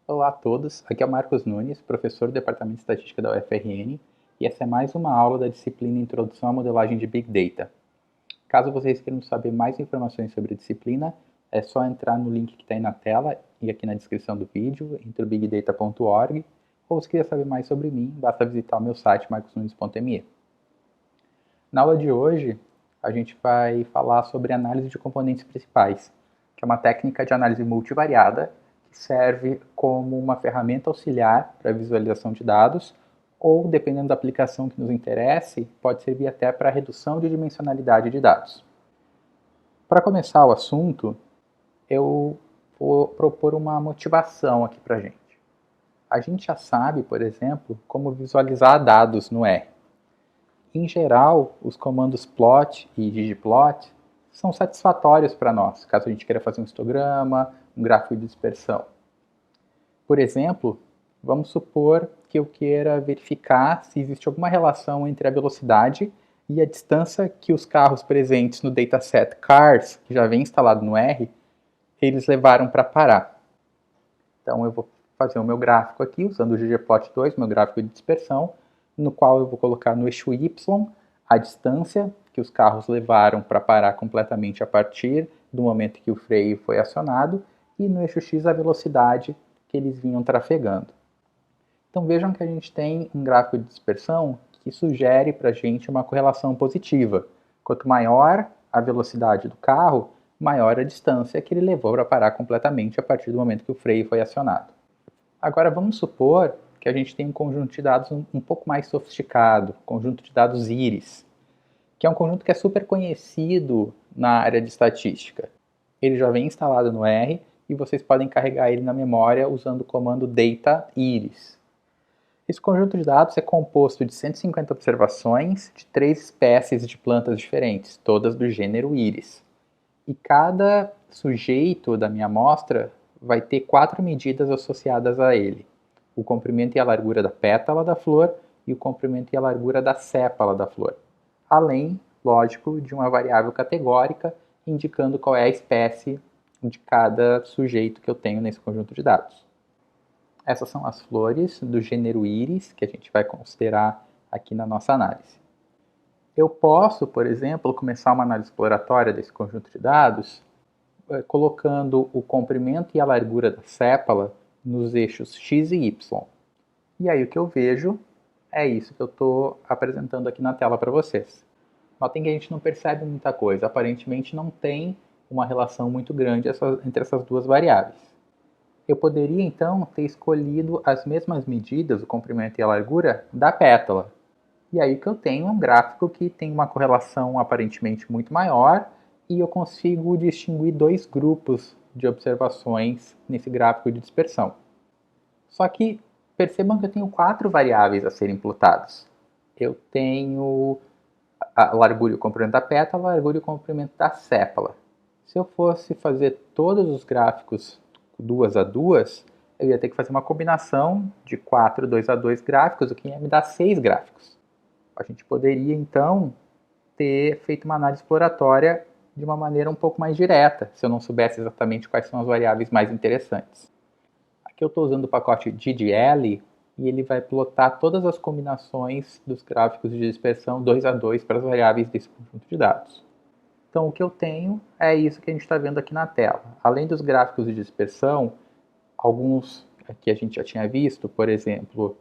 Olá a todos, aqui é o Marcos Nunes, professor do Departamento de Estatística da UFRN, e essa é mais uma aula da disciplina Introdução à Modelagem de Big Data. Caso vocês queiram saber mais informações sobre a disciplina, é só entrar no link que está aí na tela e aqui na descrição do vídeo, introbigdata.org, ou se quiser saber mais sobre mim, basta visitar o meu site marcosnunes.me. Na aula de hoje, a gente vai falar sobre análise de componentes principais, que é uma técnica de análise multivariada que serve como uma ferramenta auxiliar para a visualização de dados ou, dependendo da aplicação que nos interesse, pode servir até para a redução de dimensionalidade de dados. Para começar o assunto, eu vou propor uma motivação aqui para a gente. A gente já sabe, por exemplo, como visualizar dados no R. Em geral, os comandos plot e ggplot são satisfatórios para nós, caso a gente queira fazer um histograma, um gráfico de dispersão. Por exemplo, vamos supor que eu queira verificar se existe alguma relação entre a velocidade e a distância que os carros presentes no dataset Cars, que já vem instalado no R, eles levaram para parar. Então eu vou fazer o meu gráfico aqui, usando o ggplot2, meu gráfico de dispersão, no qual eu vou colocar no eixo Y a distância que os carros levaram para parar completamente a partir do momento que o freio foi acionado, e no eixo X a velocidade que eles vinham trafegando. Então vejam que a gente tem um gráfico de dispersão que sugere para a gente uma correlação positiva. Quanto maior a velocidade do carro, maior a distância que ele levou para parar completamente a partir do momento que o freio foi acionado. Agora vamos supor que a gente tem um conjunto de dados um pouco mais sofisticado, conjunto de dados íris, que é um conjunto que é super conhecido na área de estatística. Ele já vem instalado no R e vocês podem carregar ele na memória usando o comando data_iris. Esse conjunto de dados é composto de 150 observações de 3 espécies de plantas diferentes, todas do gênero íris. E cada sujeito da minha amostra vai ter 4 medidas associadas a ele: o comprimento e a largura da pétala da flor e o comprimento e a largura da sépala da flor, além, lógico, de uma variável categórica indicando qual é a espécie de cada sujeito que eu tenho nesse conjunto de dados. Essas são as flores do gênero íris que a gente vai considerar aqui na nossa análise. Eu posso, por exemplo, começar uma análise exploratória desse conjunto de dados colocando o comprimento e a largura da sépala nos eixos X e Y. E aí o que eu vejo é isso que eu estou apresentando aqui na tela para vocês. Notem que a gente não percebe muita coisa, aparentemente não tem uma relação muito grande entre essas duas variáveis. Eu poderia então ter escolhido as mesmas medidas, o comprimento e a largura, da pétala. E aí que eu tenho um gráfico que tem uma correlação aparentemente muito maior e eu consigo distinguir 2 grupos de observações nesse gráfico de dispersão. Só que percebam que eu tenho 4 variáveis a serem plutadas. Eu tenho a largura e o comprimento da pétala, a largura e o comprimento da sépala. Se eu fosse fazer todos os gráficos 2 a 2, eu ia ter que fazer uma combinação de 4 2 a 2 gráficos, o que ia me dar 6 gráficos. A gente poderia, então, ter feito uma análise exploratória de uma maneira um pouco mais direta, se eu não soubesse exatamente quais são as variáveis mais interessantes. Aqui eu estou usando o pacote DDL e ele vai plotar todas as combinações dos gráficos de dispersão 2 a 2 para as variáveis desse conjunto de dados. Então o que eu tenho é isso que a gente está vendo aqui na tela. Além dos gráficos de dispersão, alguns que a gente já tinha visto, por exemplo,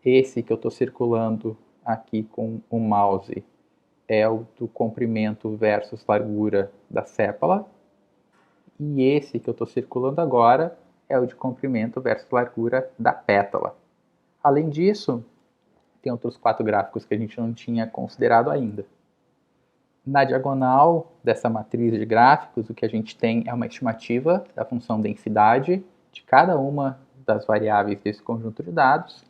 esse que eu estou circulando aqui com o mouse é o do comprimento versus largura da sépala, e esse que eu estou circulando agora é o de comprimento versus largura da pétala. Além disso, tem outros 4 gráficos que a gente não tinha considerado ainda. Na diagonal dessa matriz de gráficos, o que a gente tem é uma estimativa da função densidade de cada uma das variáveis desse conjunto de dados,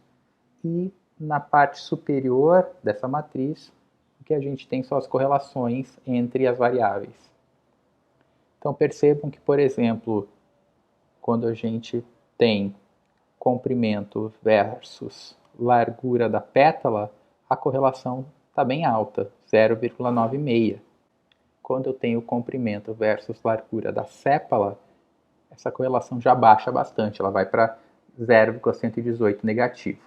e na parte superior dessa matriz, o que a gente tem são as correlações entre as variáveis. Então percebam que, por exemplo, quando a gente tem comprimento versus largura da pétala, a correlação está bem alta, 0,96. Quando eu tenho comprimento versus largura da sépala, essa correlação já baixa bastante, ela vai para 0,118 negativo.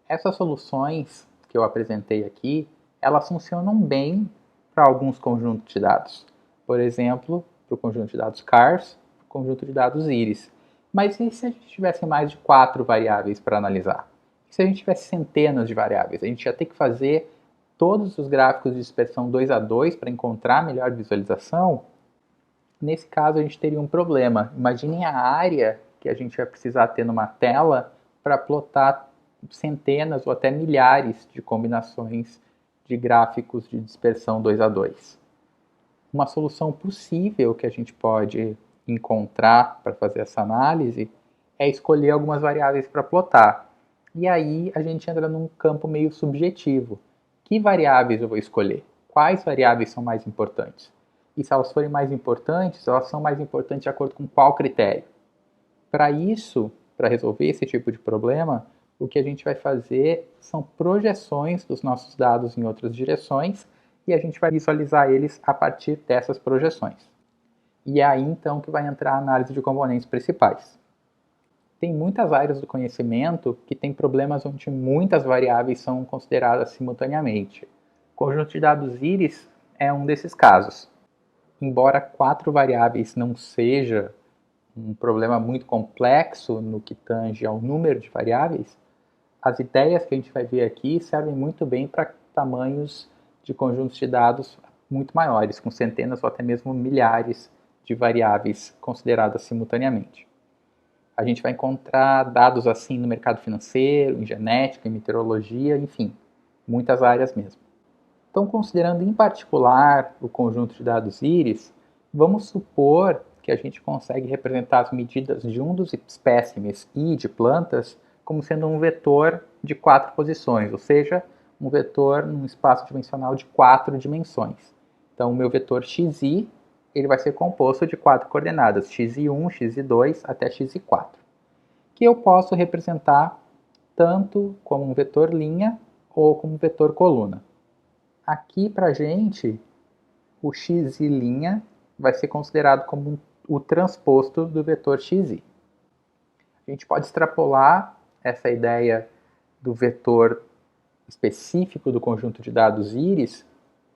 Essas soluções que eu apresentei aqui, elas funcionam bem para alguns conjuntos de dados. Por exemplo, para o conjunto de dados cars, para o conjunto de dados íris. Mas e se a gente tivesse mais de 4 variáveis para analisar? E se a gente tivesse centenas de variáveis? A gente ia ter que fazer todos os gráficos de dispersão 2 a 2 para encontrar a melhor visualização? Nesse caso, a gente teria um problema. Imaginem a área que a gente vai precisar ter numa tela para plotar centenas ou até milhares de combinações de gráficos de dispersão 2 a 2. Uma solução possível que a gente pode encontrar para fazer essa análise é escolher algumas variáveis para plotar. E aí a gente entra num campo meio subjetivo. Que variáveis eu vou escolher? Quais variáveis são mais importantes? E se elas forem mais importantes, elas são mais importantes de acordo com qual critério? Para isso, para resolver esse tipo de problema, o que a gente vai fazer são projeções dos nossos dados em outras direções e a gente vai visualizar eles a partir dessas projeções. E é aí então que vai entrar a análise de componentes principais. Tem muitas áreas do conhecimento que tem problemas onde muitas variáveis são consideradas simultaneamente. O conjunto de dados íris é um desses casos. Embora 4 variáveis não seja um problema muito complexo no que tange ao número de variáveis, as ideias que a gente vai ver aqui servem muito bem para tamanhos de conjuntos de dados muito maiores, com centenas ou até mesmo milhares de variáveis consideradas simultaneamente. A gente vai encontrar dados assim no mercado financeiro, em genética, em meteorologia, enfim, muitas áreas mesmo. Então, considerando em particular o conjunto de dados íris, vamos supor que a gente consegue representar as medidas de um dos espécimes I de plantas como sendo um vetor de 4 posições, ou seja, um vetor num espaço dimensional de 4 dimensões. Então, o meu vetor xi ele vai ser composto de 4 coordenadas, xi1, xi2 até xi4, que eu posso representar tanto como um vetor linha ou como um vetor coluna. Aqui para a gente, o xi' vai ser considerado como o transposto do vetor xi. A gente pode extrapolar essa ideia do vetor específico do conjunto de dados íris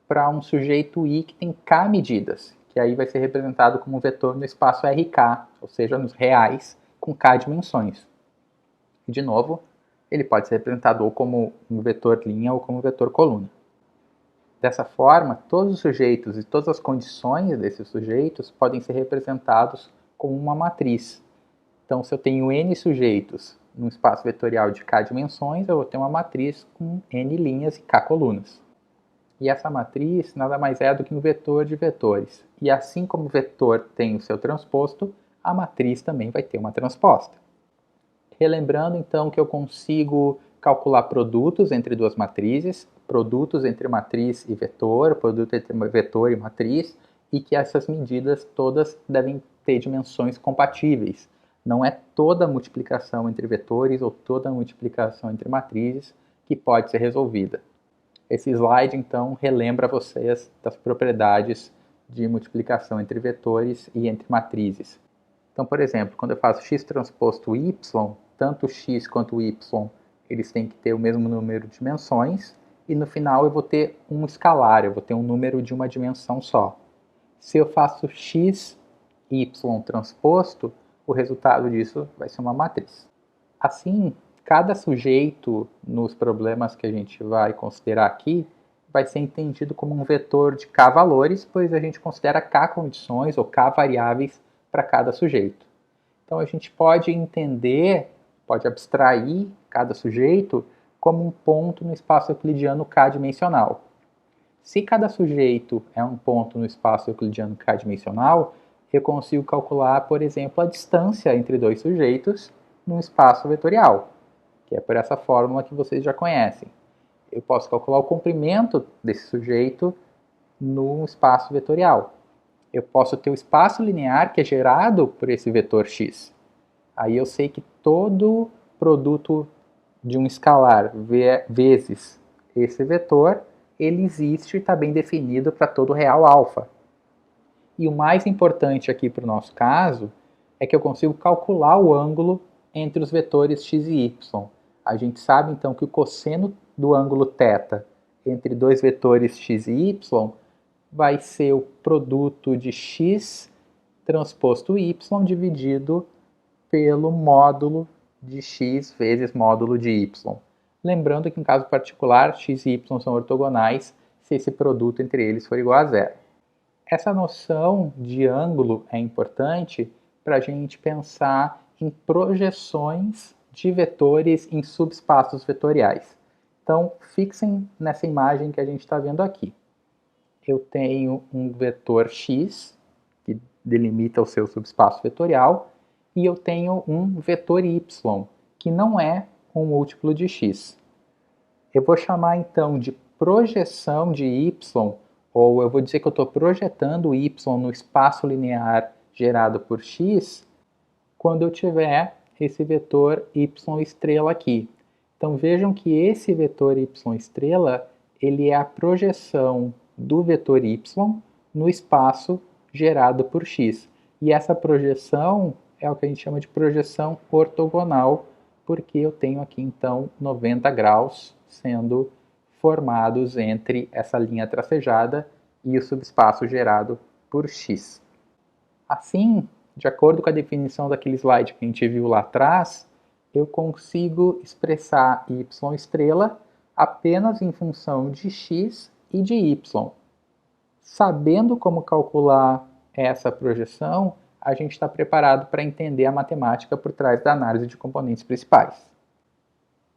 para um sujeito I que tem k medidas, que aí vai ser representado como um vetor no espaço RK, ou seja, nos reais, com k dimensões. E, de novo, ele pode ser representado ou como um vetor linha ou como um vetor coluna. Dessa forma, todos os sujeitos e todas as condições desses sujeitos podem ser representados como uma matriz. Então, se eu tenho n sujeitos num espaço vetorial de k dimensões, eu vou ter uma matriz com n linhas e k colunas. E essa matriz nada mais é do que um vetor de vetores. E assim como o vetor tem o seu transposto, a matriz também vai ter uma transposta. Relembrando então que eu consigo calcular produtos entre duas matrizes, produtos entre matriz e vetor, produto entre vetor e matriz, e que essas medidas todas devem ter dimensões compatíveis. Não é toda multiplicação entre vetores ou toda multiplicação entre matrizes que pode ser resolvida. Esse slide, então, relembra vocês das propriedades de multiplicação entre vetores e entre matrizes. Então, por exemplo, quando eu faço x transposto y, tanto x quanto y, eles têm que ter o mesmo número de dimensões, e no final eu vou ter um escalar, eu vou ter um número de uma dimensão só. Se eu faço x, y transposto, o resultado disso vai ser uma matriz. Assim, cada sujeito nos problemas que a gente vai considerar aqui vai ser entendido como um vetor de k valores, pois a gente considera k condições ou k variáveis para cada sujeito. Então a gente pode entender, pode abstrair cada sujeito como um ponto no espaço euclidiano k-dimensional. Se cada sujeito é um ponto no espaço euclidiano k-dimensional, eu consigo calcular, por exemplo, a distância entre dois sujeitos num espaço vetorial, que é por essa fórmula que vocês já conhecem. Eu posso calcular o comprimento desse sujeito num espaço vetorial. Eu posso ter o espaço linear que é gerado por esse vetor x. Aí eu sei que todo produto de um escalar vezes esse vetor, ele existe e está bem definido para todo real alfa. E o mais importante aqui para o nosso caso é que eu consigo calcular o ângulo entre os vetores x e y. A gente sabe então que o cosseno do ângulo θ entre dois vetores x e y vai ser o produto de x transposto y dividido pelo módulo de x vezes módulo de y. Lembrando que em caso particular, x e y são ortogonais se esse produto entre eles for igual a zero. Essa noção de ângulo é importante para a gente pensar em projeções de vetores em subespaços vetoriais. Então, fixem nessa imagem que a gente está vendo aqui. Eu tenho um vetor x, que delimita o seu subespaço vetorial, e eu tenho um vetor y, que não é um múltiplo de x. Eu vou chamar então de projeção de y, ou eu vou dizer que eu estou projetando y no espaço linear gerado por x, quando eu tiver esse vetor y estrela aqui. Então vejam que esse vetor y estrela, ele é a projeção do vetor y no espaço gerado por x. E essa projeção é o que a gente chama de projeção ortogonal, porque eu tenho aqui então 90 graus sendo formados entre essa linha tracejada e o subespaço gerado por x. Assim, de acordo com a definição daquele slide que a gente viu lá atrás, eu consigo expressar y estrela apenas em função de x e de y. Sabendo como calcular essa projeção, a gente está preparado para entender a matemática por trás da análise de componentes principais.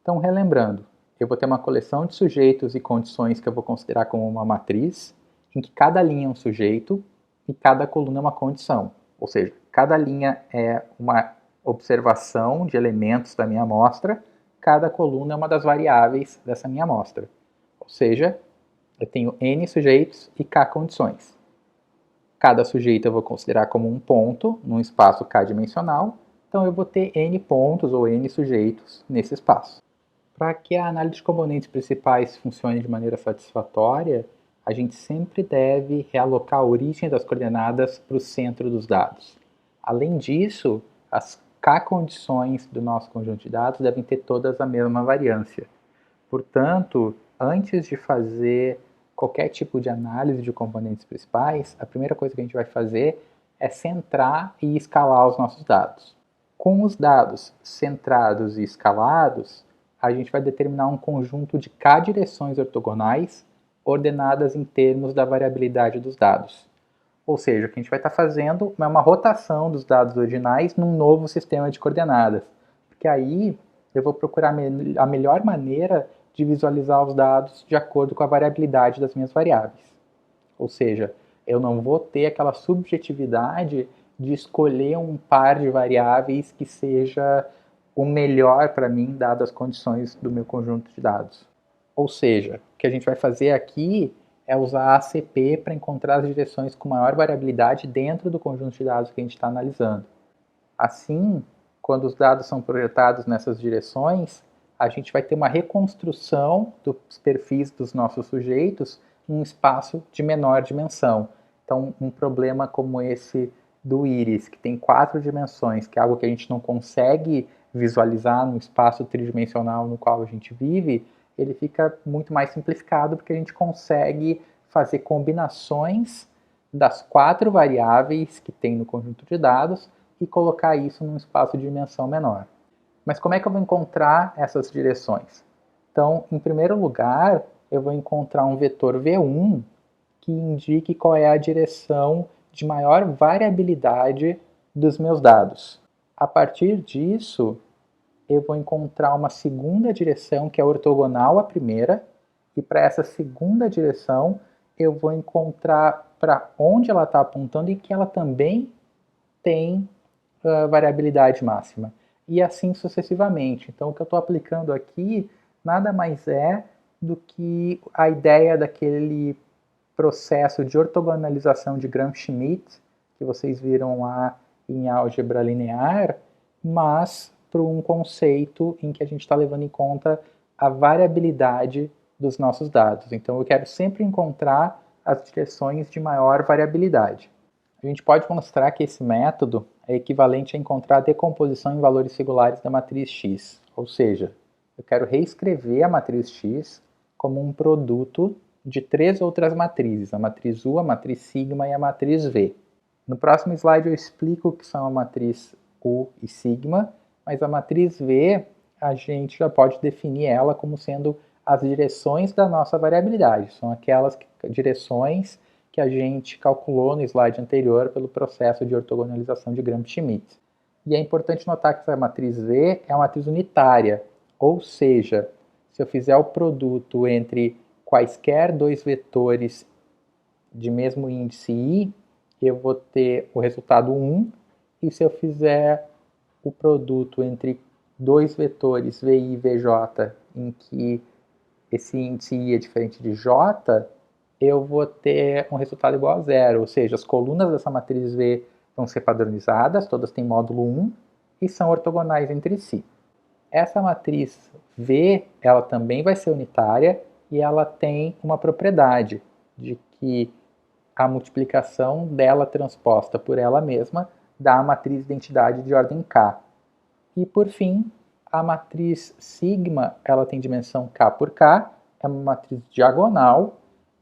Então, relembrando, eu vou ter uma coleção de sujeitos e condições que eu vou considerar como uma matriz, em que cada linha é um sujeito e cada coluna é uma condição. Ou seja, cada linha é uma observação de elementos da minha amostra, cada coluna é uma das variáveis dessa minha amostra. Ou seja, eu tenho n sujeitos e k condições. Cada sujeito eu vou considerar como um ponto num espaço k-dimensional, então eu vou ter n pontos ou n sujeitos nesse espaço. Para que a análise de componentes principais funcione de maneira satisfatória, a gente sempre deve realocar a origem das coordenadas para o centro dos dados. Além disso, as k-condições do nosso conjunto de dados devem ter todas a mesma variância. Portanto, antes de fazer qualquer tipo de análise de componentes principais, a primeira coisa que a gente vai fazer é centrar e escalar os nossos dados. Com os dados centrados e escalados, a gente vai determinar um conjunto de k-direções ortogonais ordenadas em termos da variabilidade dos dados. Ou seja, o que a gente vai estar fazendo é uma rotação dos dados originais num novo sistema de coordenadas. Porque aí eu vou procurar a melhor maneira de visualizar os dados de acordo com a variabilidade das minhas variáveis. Ou seja, eu não vou ter aquela subjetividade de escolher um par de variáveis que seja o melhor para mim, dadas as condições do meu conjunto de dados. Ou seja, o que a gente vai fazer aqui é usar a ACP para encontrar as direções com maior variabilidade dentro do conjunto de dados que a gente está analisando. Assim, quando os dados são projetados nessas direções, a gente vai ter uma reconstrução dos perfis dos nossos sujeitos em um espaço de menor dimensão. Então, um problema como esse do íris, que tem 4 dimensões, que é algo que a gente não consegue visualizar no espaço tridimensional no qual a gente vive, ele fica muito mais simplificado porque a gente consegue fazer combinações das 4 variáveis que tem no conjunto de dados e colocar isso num espaço de dimensão menor. Mas como é que eu vou encontrar essas direções? Então, em primeiro lugar, eu vou encontrar um vetor V1 que indique qual é a direção de maior variabilidade dos meus dados. A partir disso, eu vou encontrar uma segunda direção que é ortogonal à primeira, e para essa segunda direção eu vou encontrar para onde ela está apontando e que ela também tem variabilidade máxima. E assim sucessivamente. Então o que eu estou aplicando aqui nada mais é do que a ideia daquele processo de ortogonalização de Gram-Schmidt, que vocês viram lá em álgebra linear, mas para um conceito em que a gente está levando em conta a variabilidade dos nossos dados. Então eu quero sempre encontrar as direções de maior variabilidade. A gente pode mostrar que esse método é equivalente a encontrar a decomposição em valores singulares da matriz X. Ou seja, eu quero reescrever a matriz X como um produto de 3 outras matrizes, a matriz U, a matriz sigma e a matriz V. No próximo slide eu explico o que são a matriz U e sigma, mas a matriz V a gente já pode definir ela como sendo as direções da nossa variabilidade. São aquelas direções que a gente calculou no slide anterior pelo processo de ortogonalização de Gram-Schmidt. E é importante notar que essa matriz V é uma matriz unitária, ou seja, se eu fizer o produto entre quaisquer dois vetores de mesmo índice I, eu vou ter o resultado 1, e se eu fizer o produto entre dois vetores VI e VJ, em que esse índice I é diferente de J, eu vou ter um resultado igual a zero, ou seja, as colunas dessa matriz V vão ser padronizadas, todas têm módulo 1 e são ortogonais entre si. Essa matriz V, ela também vai ser unitária e ela tem uma propriedade de que a multiplicação dela transposta por ela mesma dá a matriz identidade de ordem K. E por fim, a matriz sigma, ela tem dimensão K por K, é uma matriz diagonal,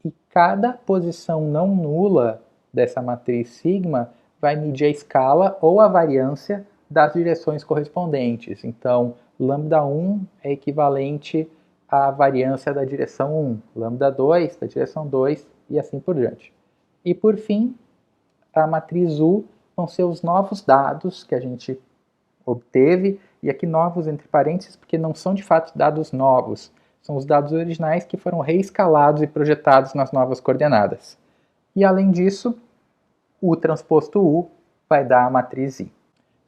e cada posição não nula dessa matriz sigma vai medir a escala ou a variância das direções correspondentes. Então, lambda 1 é equivalente à variância da direção 1, lambda 2 da direção 2 e assim por diante. E por fim, a matriz U vão ser os novos dados que a gente obteve, e aqui novos entre parênteses porque não são de fato dados novos, são os dados originais que foram reescalados e projetados nas novas coordenadas. E além disso, U transposto U vai dar a matriz I.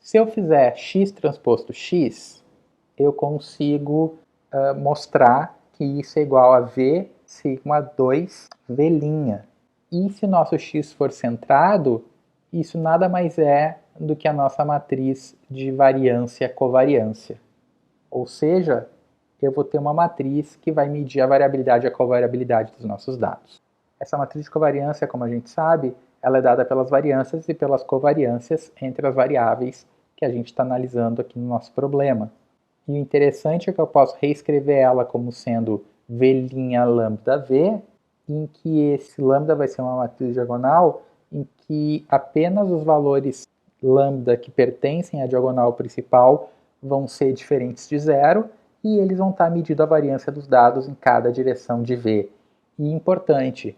Se eu fizer X transposto X, eu consigo mostrar que isso é igual a V sigma 2 V'. E se o nosso X for centrado, isso nada mais é do que a nossa matriz de variância-covariância. Ou seja, eu vou ter uma matriz que vai medir a variabilidade e a covariabilidade dos nossos dados. Essa matriz de covariância, como a gente sabe, ela é dada pelas variâncias e pelas covariâncias entre as variáveis que a gente está analisando aqui no nosso problema. E o interessante é que eu posso reescrever ela como sendo V' lambda V, em que esse lambda vai ser uma matriz diagonal em que apenas os valores lambda que pertencem à diagonal principal vão ser diferentes de zero, e eles vão estar medindo a variância dos dados em cada direção de V. E importante,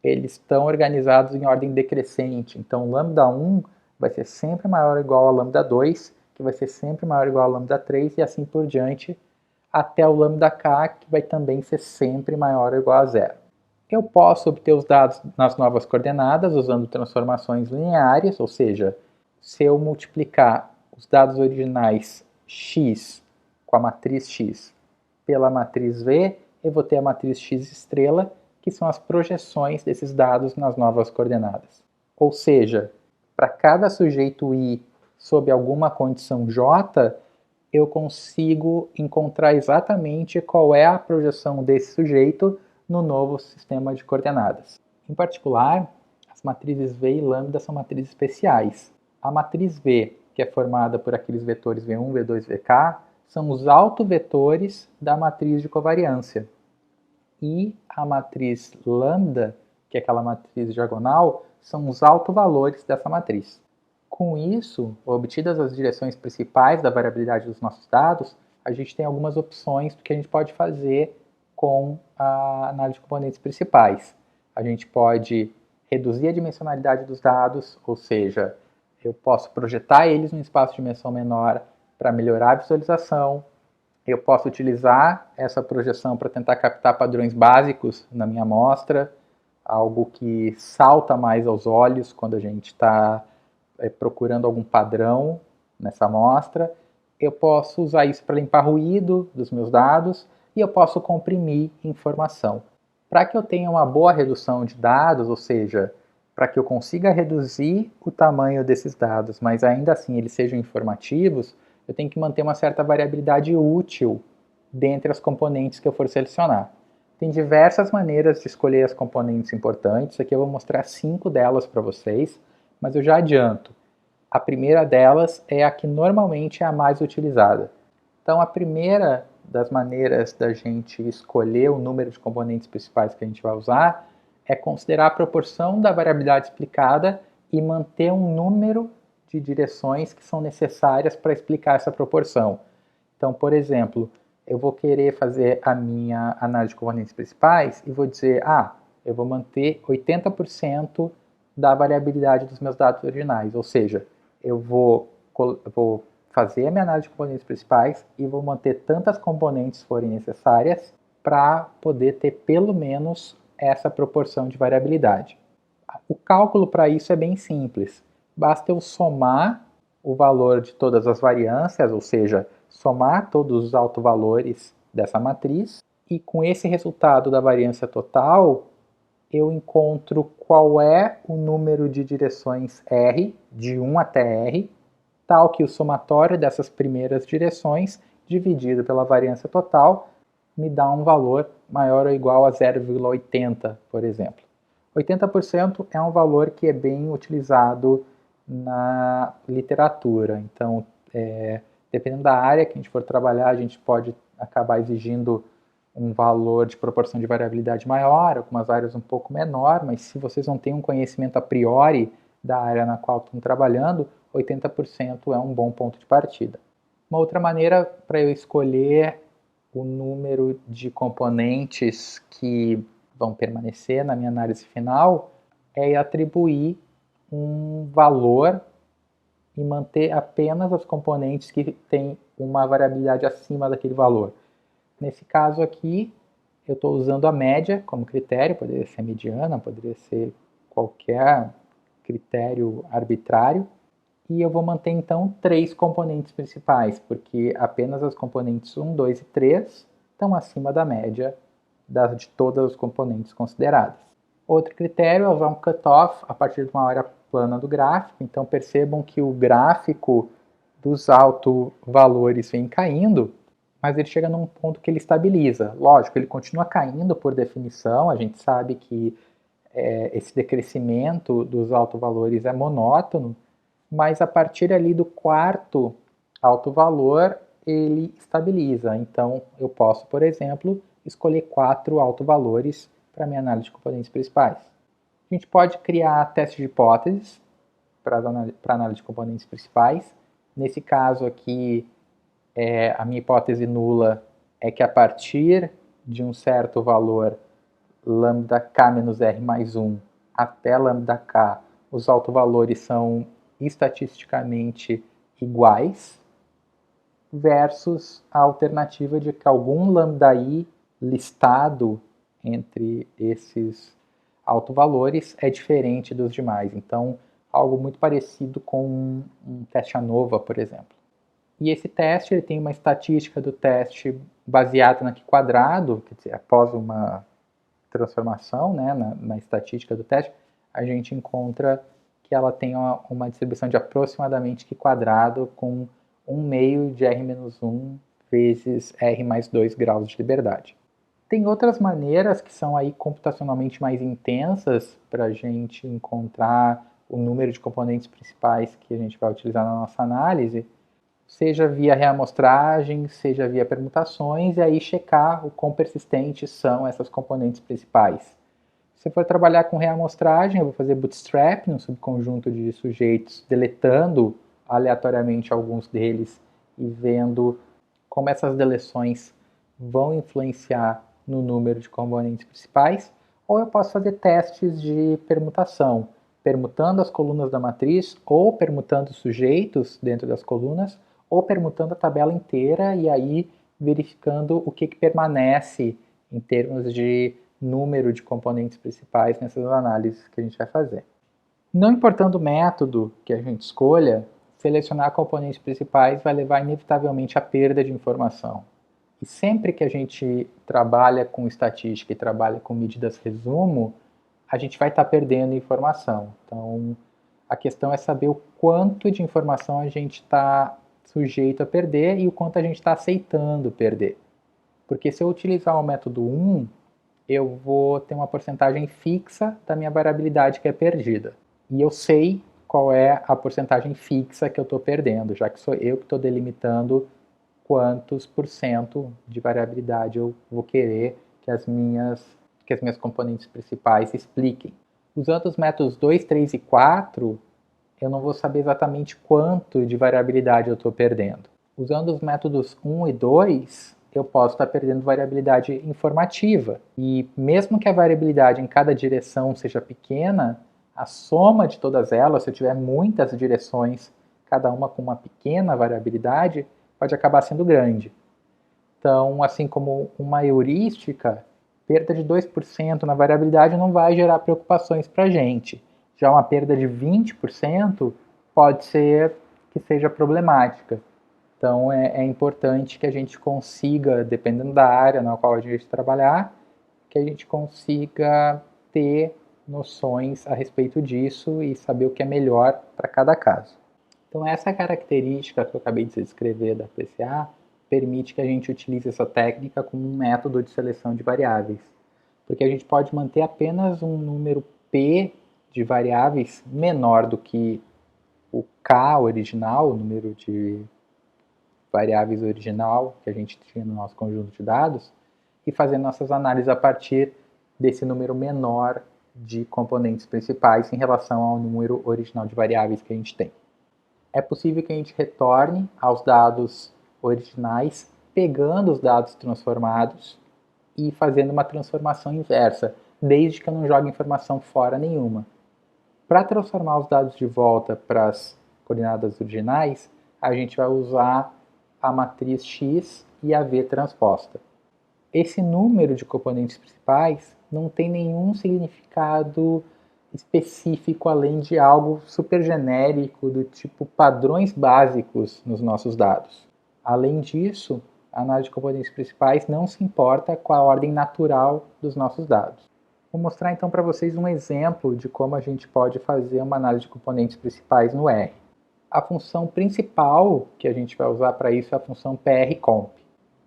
eles estão organizados em ordem decrescente, então lambda 1 vai ser sempre maior ou igual a lambda 2, que vai ser sempre maior ou igual a lambda 3, e assim por diante, até o lambda k, que vai também ser sempre maior ou igual a zero. Eu posso obter os dados nas novas coordenadas usando transformações lineares, ou seja, se eu multiplicar os dados originais x com a matriz x pela matriz V, eu vou ter a matriz x estrela, que são as projeções desses dados nas novas coordenadas. Ou seja, para cada sujeito I sob alguma condição J, eu consigo encontrar exatamente qual é a projeção desse sujeito no novo sistema de coordenadas. Em particular, as matrizes V e lambda são matrizes especiais. A matriz V, que é formada por aqueles vetores V1, V2, Vk, são os autovetores da matriz de covariância. E a matriz lambda, que é aquela matriz diagonal, são os autovalores dessa matriz. Com isso, obtidas as direções principais da variabilidade dos nossos dados, a gente tem algumas opções do que a gente pode fazer com a análise de componentes principais. A gente pode reduzir a dimensionalidade dos dados, ou seja, eu posso projetar eles num espaço de dimensão menor para melhorar a visualização. Eu posso utilizar essa projeção para tentar captar padrões básicos na minha amostra, algo que salta mais aos olhos quando a gente está procurando algum padrão nessa amostra. Eu posso usar isso para limpar ruído dos meus dados e eu posso comprimir informação. Para que eu tenha uma boa redução de dados, ou seja, para que eu consiga reduzir o tamanho desses dados, mas ainda assim eles sejam informativos, eu tenho que manter uma certa variabilidade útil dentre as componentes que eu for selecionar. Tem diversas maneiras de escolher as componentes importantes, aqui eu vou mostrar 5 delas para vocês, mas eu já adianto. A primeira delas é a que normalmente é a mais utilizada. Então, a primeira das maneiras da gente escolher o número de componentes principais que a gente vai usar é considerar a proporção da variabilidade explicada e manter um número de direções que são necessárias para explicar essa proporção. Então, por exemplo, eu vou querer fazer a minha análise de componentes principais e vou dizer, eu vou manter 80% da variabilidade dos meus dados originais, ou seja, eu vou fazer a minha análise de componentes principais e vou manter tantas componentes forem necessárias para poder ter pelo menos essa proporção de variabilidade. O cálculo para isso é bem simples. Basta eu somar o valor de todas as variâncias, ou seja, somar todos os autovalores dessa matriz, e com esse resultado da variância total, eu encontro qual é o número de direções R, de 1 até R, tal que o somatório dessas primeiras direções, dividido pela variância total, me dá um valor maior ou igual a 0,80, por exemplo. 80% é um valor que é bem utilizado na literatura. Então, dependendo da área que a gente for trabalhar, a gente pode acabar exigindo um valor de proporção de variabilidade maior, algumas áreas um pouco menor, mas se vocês não têm um conhecimento a priori da área na qual estão trabalhando, 80% é um bom ponto de partida. Uma outra maneira para eu escolher o número de componentes que vão permanecer na minha análise final é atribuir um valor e manter apenas os componentes que têm uma variabilidade acima daquele valor. Nesse caso aqui, eu estou usando a média como critério, poderia ser a mediana, poderia ser qualquer critério arbitrário, e eu vou manter então 3 componentes principais, porque apenas as componentes 1, 2 e 3 estão acima da média de todas as componentes consideradas. Outro critério é usar um cutoff a partir de uma área plana do gráfico, então percebam que o gráfico dos autovalores vem caindo, mas ele chega num ponto que ele estabiliza. Lógico, ele continua caindo por definição, a gente sabe que esse decrescimento dos autovalores é monótono, mas a partir ali do quarto alto valor, ele estabiliza. Então, eu posso, por exemplo, escolher 4 autovalores para minha análise de componentes principais. A gente pode criar testes de hipóteses para análise de componentes principais. Nesse caso aqui, a minha hipótese nula é que a partir de um certo valor, lambda k menos r mais 1 até lambda k, os autovalores são estatisticamente iguais, versus a alternativa de que algum lambda i listado entre esses autovalores é diferente dos demais. Então, algo muito parecido com um teste ANOVA, por exemplo. E esse teste ele tem uma estatística do teste baseada na Q², quer dizer, após uma transformação, né, na estatística do teste, a gente encontra que ela tem uma distribuição de aproximadamente Q² com 1/2 de R-1 vezes R mais 2 graus de liberdade. Tem outras maneiras que são aí computacionalmente mais intensas para a gente encontrar o número de componentes principais que a gente vai utilizar na nossa análise, seja via reamostragem, seja via permutações, e aí checar o quão persistentes são essas componentes principais. Se for trabalhar com reamostragem, eu vou fazer bootstrap num subconjunto de sujeitos, deletando aleatoriamente alguns deles e vendo como essas deleções vão influenciar no número de componentes principais, ou eu posso fazer testes de permutação, permutando as colunas da matriz, ou permutando sujeitos dentro das colunas, ou permutando a tabela inteira e aí verificando o que permanece em termos de número de componentes principais nessas análises que a gente vai fazer. Não importando o método que a gente escolha, selecionar componentes principais vai levar inevitavelmente à perda de informação. E sempre que a gente trabalha com estatística e trabalha com medidas resumo, a gente vai estar perdendo informação. Então, a questão é saber o quanto de informação a gente está sujeito a perder e o quanto a gente está aceitando perder. Porque se eu utilizar o método 1, eu vou ter uma porcentagem fixa da minha variabilidade que é perdida. E eu sei qual é a porcentagem fixa que eu estou perdendo, já que sou eu que estou delimitando quantos por cento de variabilidade eu vou querer que as minhas componentes principais expliquem. Usando os métodos 2, 3 e 4, eu não vou saber exatamente quanto de variabilidade eu estou perdendo. Usando os métodos 1 e 2, eu posso estar perdendo variabilidade informativa. E mesmo que a variabilidade em cada direção seja pequena, a soma de todas elas, se eu tiver muitas direções, cada uma com uma pequena variabilidade, pode acabar sendo grande. Então, assim como uma heurística, perda de 2% na variabilidade não vai gerar preocupações para a gente. Já uma perda de 20% pode ser que seja problemática. Então, é importante que a gente consiga, dependendo da área na qual a gente trabalhar, que a gente consiga ter noções a respeito disso e saber o que é melhor para cada caso. Então, essa característica que eu acabei de descrever da PCA permite que a gente utilize essa técnica como um método de seleção de variáveis, porque a gente pode manter apenas um número P de variáveis menor do que o K original, o número de variáveis original que a gente tinha no nosso conjunto de dados, e fazer nossas análises a partir desse número menor de componentes principais em relação ao número original de variáveis que a gente tem. É possível que a gente retorne aos dados originais, pegando os dados transformados e fazendo uma transformação inversa, desde que eu não jogue informação fora nenhuma. Para transformar os dados de volta para as coordenadas originais, a gente vai usar a matriz X e a V transposta. Esse número de componentes principais não tem nenhum significado específico além de algo super genérico do tipo padrões básicos nos nossos dados. Além disso, a análise de componentes principais não se importa com a ordem natural dos nossos dados. Vou mostrar então para vocês um exemplo de como a gente pode fazer uma análise de componentes principais no R. A função principal que a gente vai usar para isso é a função prcomp.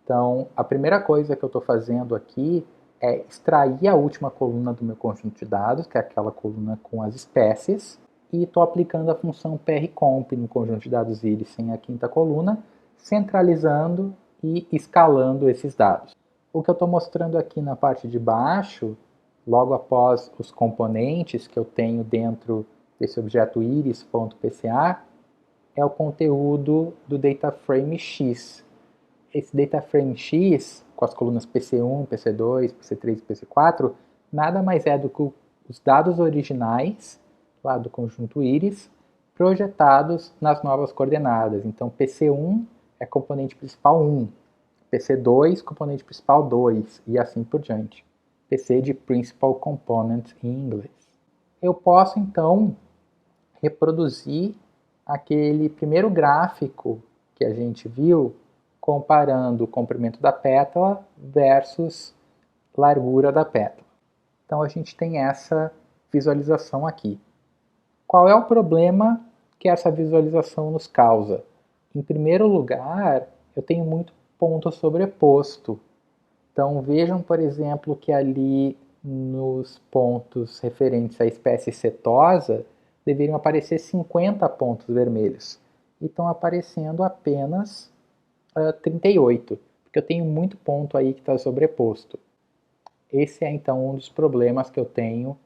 Então, a primeira coisa que eu estou fazendo aqui é extrair a última coluna do meu conjunto de dados, que é aquela coluna com as espécies, e estou aplicando a função prcomp no conjunto de dados íris em a quinta coluna, centralizando e escalando esses dados. O que eu estou mostrando aqui na parte de baixo, logo após os componentes que eu tenho dentro desse objeto iris.pca, é o conteúdo do DataFrame X. Esse DataFrame X, com as colunas PC1, PC2, PC3 e PC4, nada mais é do que os dados originais, lá do conjunto íris, projetados nas novas coordenadas. Então, PC1 é componente principal 1, PC2, componente principal 2, e assim por diante. PC de Principal Component em inglês. Eu posso, então, reproduzir aquele primeiro gráfico que a gente viu, comparando o comprimento da pétala versus largura da pétala. Então a gente tem essa visualização aqui. Qual é o problema que essa visualização nos causa? Em primeiro lugar, eu tenho muito ponto sobreposto. Então vejam, por exemplo, que ali nos pontos referentes à espécie setosa, deveriam aparecer 50 pontos vermelhos. E estão aparecendo apenas 38, porque eu tenho muito ponto aí que está sobreposto. Esse é então um dos problemas que eu tenho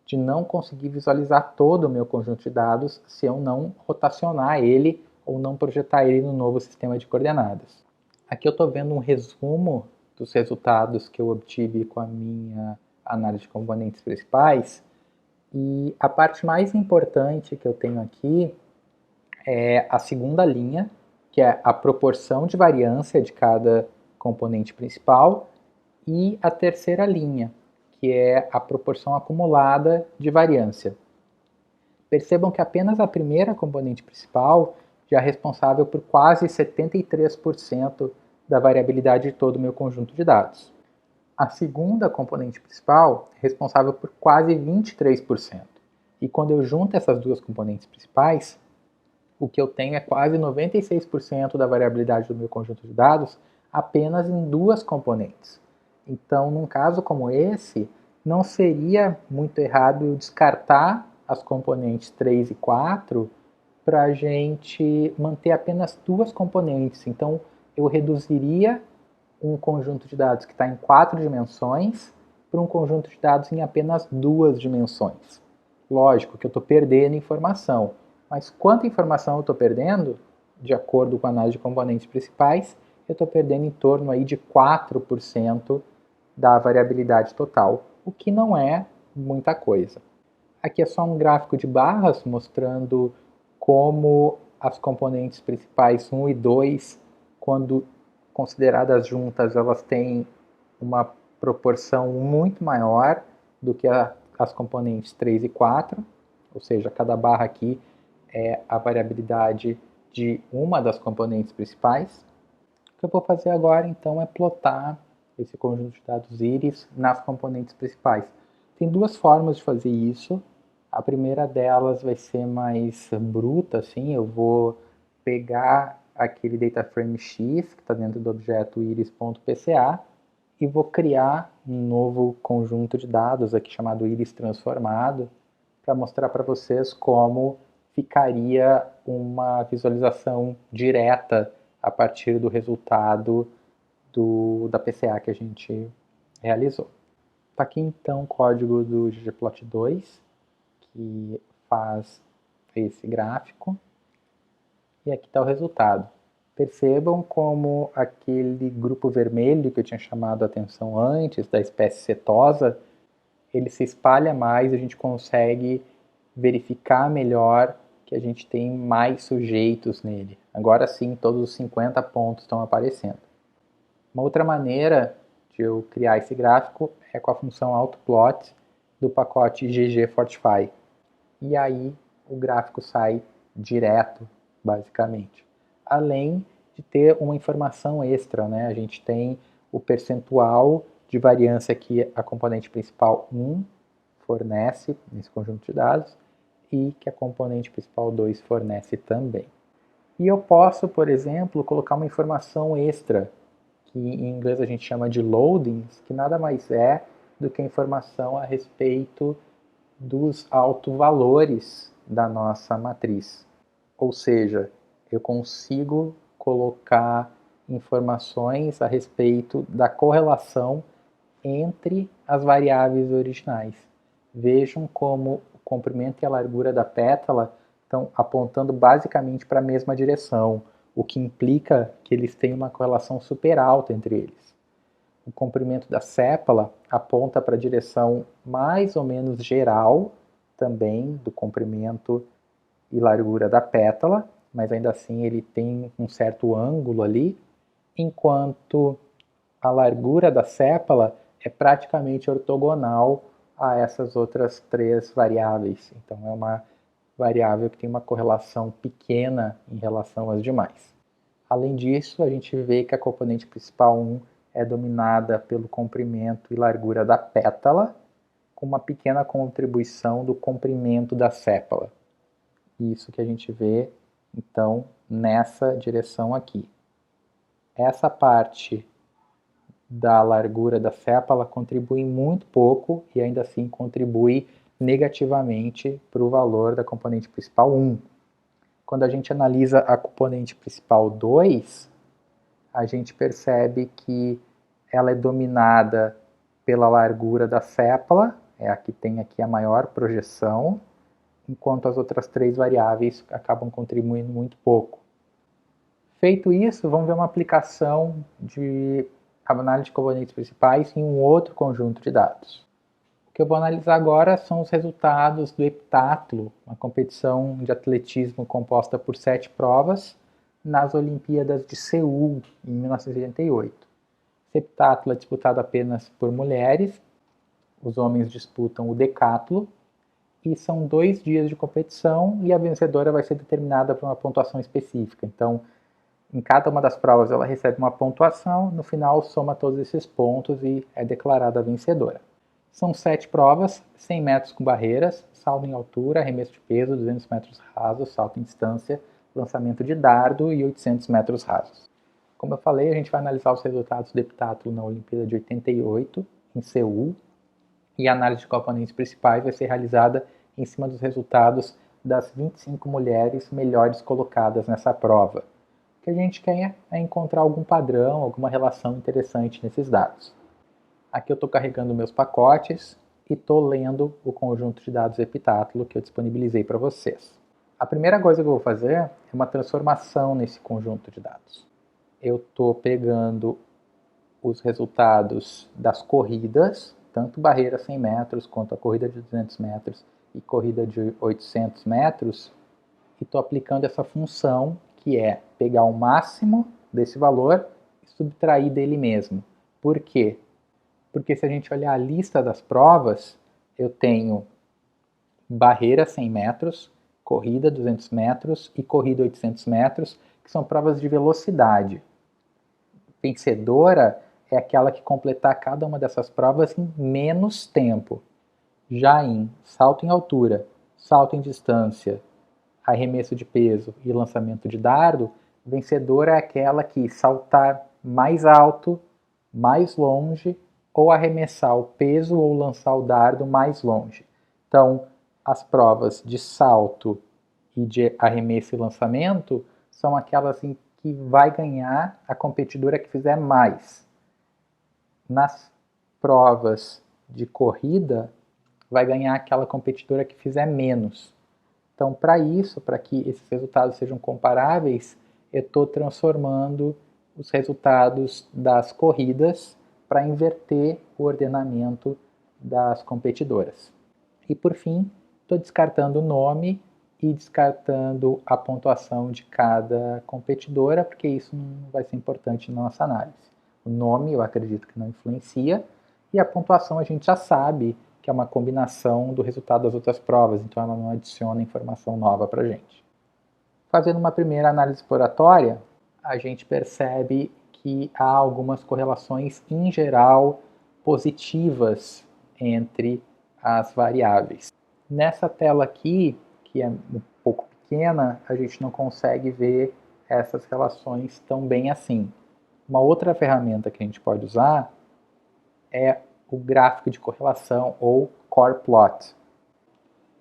de não conseguir visualizar todo o meu conjunto de dados se eu não rotacionar ele ou não projetar ele no novo sistema de coordenadas. Aqui eu estou vendo um resumo dos resultados que eu obtive com a minha análise de componentes principais, e a parte mais importante que eu tenho aqui é a segunda linha, que é a proporção de variância de cada componente principal, e a terceira linha, que é a proporção acumulada de variância. Percebam que apenas a primeira componente principal já é responsável por quase 73% da variabilidade de todo o meu conjunto de dados. A segunda componente principal é responsável por quase 23%. E quando eu junto essas duas componentes principais, o que eu tenho é quase 96% da variabilidade do meu conjunto de dados apenas em duas componentes. Então, num caso como esse, não seria muito errado eu descartar as componentes 3 e 4 para a gente manter apenas duas componentes. Então, eu reduziria um conjunto de dados que está em 4 dimensões para um conjunto de dados em apenas 2 dimensões. Lógico que eu estou perdendo informação, mas quanta informação eu estou perdendo? De acordo com a análise de componentes principais, eu estou perdendo em torno aí de 4% da variabilidade total, o que não é muita coisa. Aqui é só um gráfico de barras mostrando como as componentes principais 1 e 2, quando consideradas juntas, elas têm uma proporção muito maior do que as componentes 3 e 4, ou seja, cada barra aqui é a variabilidade de uma das componentes principais. O que eu vou fazer agora, então, é plotar esse conjunto de dados íris nas componentes principais. Tem duas formas de fazer isso. A primeira delas vai ser mais bruta, assim, eu vou pegar aquele DataFrame X, que está dentro do objeto iris.pca, e vou criar um novo conjunto de dados aqui chamado iris transformado, para mostrar para vocês como ficaria uma visualização direta a partir do resultado da PCA que a gente realizou. Está aqui então o código do ggplot2, que faz esse gráfico, e aqui está o resultado. Percebam como aquele grupo vermelho que eu tinha chamado a atenção antes, da espécie setosa, ele se espalha mais e a gente consegue verificar melhor que a gente tem mais sujeitos nele. Agora sim, todos os 50 pontos estão aparecendo. Uma outra maneira de eu criar esse gráfico é com a função autoplot do pacote ggfortify. E aí o gráfico sai direto, basicamente. Além de ter uma informação extra, né? A gente tem o percentual de variância que a componente principal 1 fornece nesse conjunto de dados e que a componente principal 2 fornece também. E eu posso, por exemplo, colocar uma informação extra, que em inglês a gente chama de loadings, que nada mais é do que a informação a respeito dos autovalores da nossa matriz. Ou seja, eu consigo colocar informações a respeito da correlação entre as variáveis originais. Vejam como o comprimento e a largura da pétala estão apontando basicamente para a mesma direção, o que implica que eles têm uma correlação super alta entre eles. O comprimento da sépala aponta para a direção mais ou menos geral também do comprimento e largura da pétala, mas ainda assim ele tem um certo ângulo ali, enquanto a largura da sépala é praticamente ortogonal a essas outras três variáveis. Então é uma variável que tem uma correlação pequena em relação às demais. Além disso, a gente vê que a componente principal 1 é dominada pelo comprimento e largura da pétala, com uma pequena contribuição do comprimento da sépala. Isso que a gente vê, então, nessa direção aqui. Essa parte da largura da sépala contribui muito pouco e ainda assim contribui negativamente para o valor da componente principal 1. Quando a gente analisa a componente principal 2, a gente percebe que ela é dominada pela largura da sépala, é a que tem aqui a maior projeção, enquanto as outras três variáveis acabam contribuindo muito pouco. Feito isso, vamos ver uma aplicação de análise de componentes principais em um outro conjunto de dados. O que eu vou analisar agora são os resultados do heptatlo, uma competição de atletismo composta por 7 provas, nas Olimpíadas de Seul, em 1988. Esse heptatlo é disputado apenas por mulheres, os homens disputam o decatlo, e são 2 dias de competição e a vencedora vai ser determinada por uma pontuação específica. Então, em cada uma das provas ela recebe uma pontuação, no final soma todos esses pontos e é declarada vencedora. São 7 provas, 100 metros com barreiras, salto em altura, arremesso de peso, 200 metros rasos, salto em distância, lançamento de dardo e 800 metros rasos. Como eu falei, a gente vai analisar os resultados do heptatlo na Olimpíada de 88, em Seul, e a análise de componentes principais vai ser realizada em cima dos resultados das 25 mulheres melhores colocadas nessa prova. O que a gente quer é encontrar algum padrão, alguma relação interessante nesses dados. Aqui eu estou carregando meus pacotes e estou lendo o conjunto de dados Epitátulo que eu disponibilizei para vocês. A primeira coisa que eu vou fazer é uma transformação nesse conjunto de dados. Eu estou pegando os resultados das corridas, tanto barreira 100 metros, quanto a corrida de 200 metros e corrida de 800 metros, e estou aplicando essa função que é pegar o máximo desse valor e subtrair dele mesmo. Por quê? Porque se a gente olhar a lista das provas, eu tenho barreira 100 metros, corrida 200 metros e corrida 800 metros, que são provas de velocidade. Vencedora é aquela que completar cada uma dessas provas em menos tempo. Já em salto em altura, salto em distância, arremesso de peso e lançamento de dardo, vencedora é aquela que saltar mais alto, mais longe, ou arremessar o peso ou lançar o dardo mais longe. Então, as provas de salto e de arremesso e lançamento são aquelas em que vai ganhar a competidora que fizer mais. Nas provas de corrida, vai ganhar aquela competidora que fizer menos. Então, para isso, para que esses resultados sejam comparáveis, eu estou transformando os resultados das corridas para inverter o ordenamento das competidoras. E, por fim, estou descartando o nome e descartando a pontuação de cada competidora, porque isso não vai ser importante na nossa análise. O nome eu acredito que não influencia, e a pontuação a gente já sabe que é uma combinação do resultado das outras provas, então ela não adiciona informação nova para a gente. Fazendo uma primeira análise exploratória, a gente percebe que há algumas correlações, em geral, positivas entre as variáveis. Nessa tela aqui, que é um pouco pequena, a gente não consegue ver essas relações tão bem assim. Uma outra ferramenta que a gente pode usar é o gráfico de correlação ou core plot.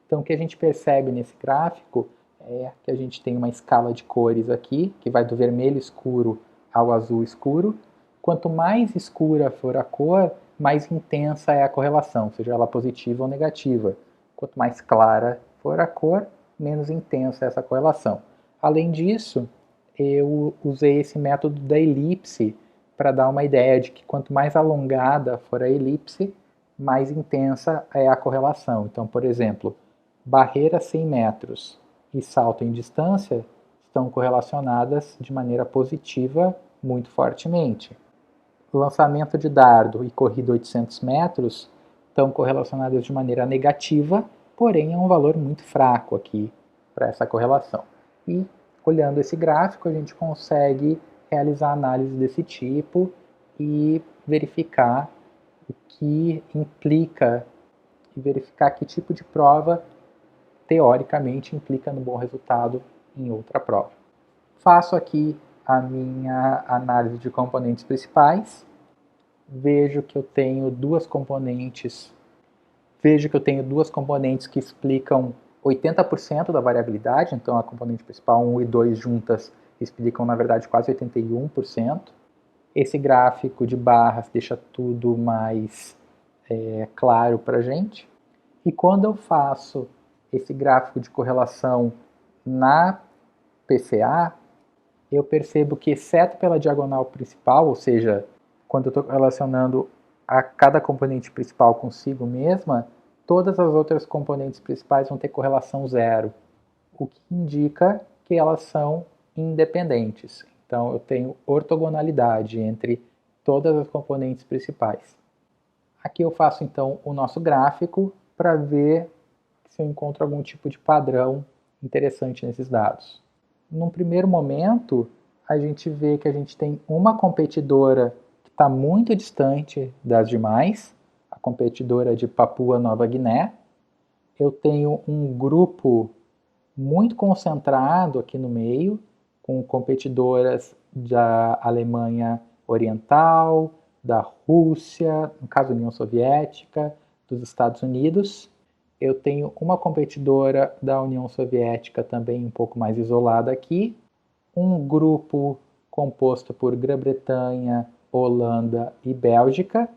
Então, o que a gente percebe nesse gráfico é que a gente tem uma escala de cores aqui, que vai do vermelho escuro ao azul escuro. Quanto mais escura for a cor, mais intensa é a correlação, seja ela positiva ou negativa. Quanto mais clara for a cor, menos intensa é essa correlação. Além disso, eu usei esse método da elipse para dar uma ideia de que quanto mais alongada for a elipse, mais intensa é a correlação. Então, por exemplo, barreira 100 metros e salto em distância estão correlacionadas de maneira positiva muito fortemente. Lançamento de dardo e corrida 800 metros estão correlacionadas de maneira negativa, porém é um valor muito fraco aqui para essa correlação. E olhando esse gráfico, a gente consegue realizar análise desse tipo e verificar o que implica e verificar que tipo de prova teoricamente implica no bom resultado em outra prova. Faço aqui a minha análise de componentes principais, vejo que eu tenho duas componentes que explicam 80% da variabilidade, então a componente principal 1 e 2 juntas explicam, na verdade, quase 81%. Esse gráfico de barras deixa tudo mais claro para a gente. E quando eu faço esse gráfico de correlação na PCA, eu percebo que, exceto pela diagonal principal, ou seja, quando eu estou relacionando a cada componente principal consigo mesma, todas as outras componentes principais vão ter correlação zero, o que indica que elas são independentes. Então, eu tenho ortogonalidade entre todas as componentes principais. Aqui eu faço, então, o nosso gráfico para ver se eu encontro algum tipo de padrão interessante nesses dados. Num primeiro momento, a gente vê que a gente tem uma competidora que está muito distante das demais, a competidora de Papua Nova Guiné. Eu tenho um grupo muito concentrado aqui no meio, com competidoras da Alemanha Oriental, da Rússia, no caso União Soviética, dos Estados Unidos. Eu tenho uma competidora da União Soviética também um pouco mais isolada aqui, um grupo composto por Grã-Bretanha, Holanda e Bélgica,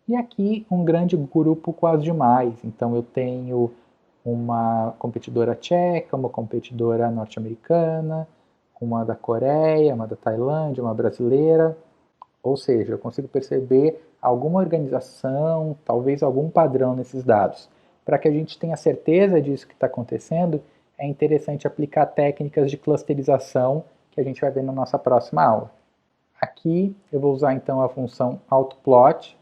e aqui um grande grupo com as demais. Então eu tenho uma competidora tcheca, uma competidora norte-americana, uma da Coreia, uma da Tailândia, uma brasileira. Ou seja, eu consigo perceber alguma organização, talvez algum padrão nesses dados. Para que a gente tenha certeza disso que está acontecendo, é interessante aplicar técnicas de clusterização que a gente vai ver na nossa próxima aula. Aqui eu vou usar então a função autoplot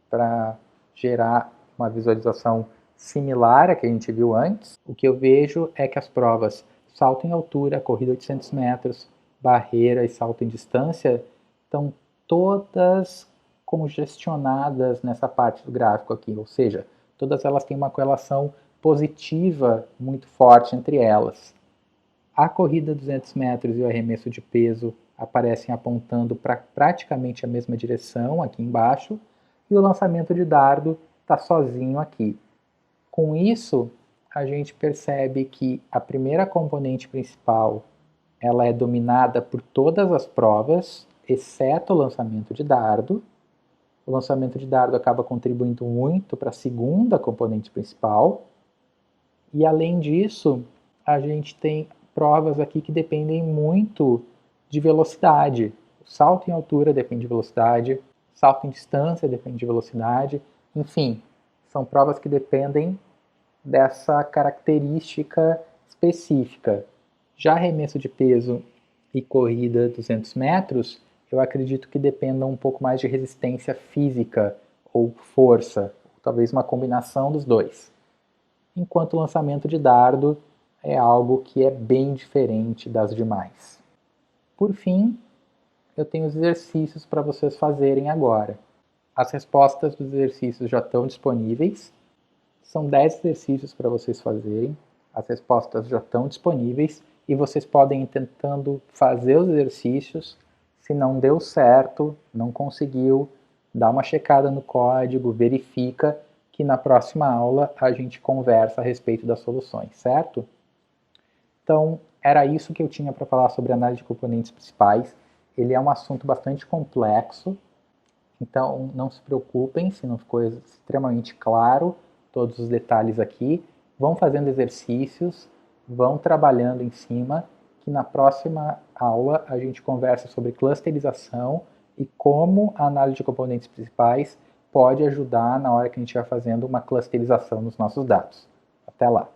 para gerar uma visualização similar à que a gente viu antes. O que eu vejo é que as provas salto em altura, corrida 800 metros, barreira e salto em distância estão todas congestionadas nessa parte do gráfico aqui, ou seja, todas elas têm uma correlação positiva muito forte entre elas. A corrida 200 metros e o arremesso de peso aparecem apontando para praticamente a mesma direção aqui embaixo, e o lançamento de dardo está sozinho aqui. Com isso, a gente percebe que a primeira componente principal ela é dominada por todas as provas, exceto o lançamento de dardo. O lançamento de dardo acaba contribuindo muito para a segunda componente principal. E além disso, a gente tem provas aqui que dependem muito de velocidade. O salto em altura depende de velocidade, salto em distância depende de velocidade. Enfim, são provas que dependem dessa característica específica. Já arremesso de peso e corrida 200 metros, eu acredito que dependam um pouco mais de resistência física ou força, talvez uma combinação dos dois. Enquanto o lançamento de dardo é algo que é bem diferente das demais. Por fim, eu tenho os exercícios para vocês fazerem agora. As respostas dos exercícios já estão disponíveis. São 10 exercícios para vocês fazerem. As respostas já estão disponíveis e vocês podem ir tentando fazer os exercícios. Se não deu certo, não conseguiu, dá uma checada no código, verifica que na próxima aula a gente conversa a respeito das soluções, certo? Então, era isso que eu tinha para falar sobre análise de componentes principais. Ele é um assunto bastante complexo, então não se preocupem se não ficou extremamente claro todos os detalhes aqui. Vão fazendo exercícios, vão trabalhando em cima, que na próxima aula a gente conversa sobre clusterização e como a análise de componentes principais pode ajudar na hora que a gente vai fazendo uma clusterização nos nossos dados. Até lá!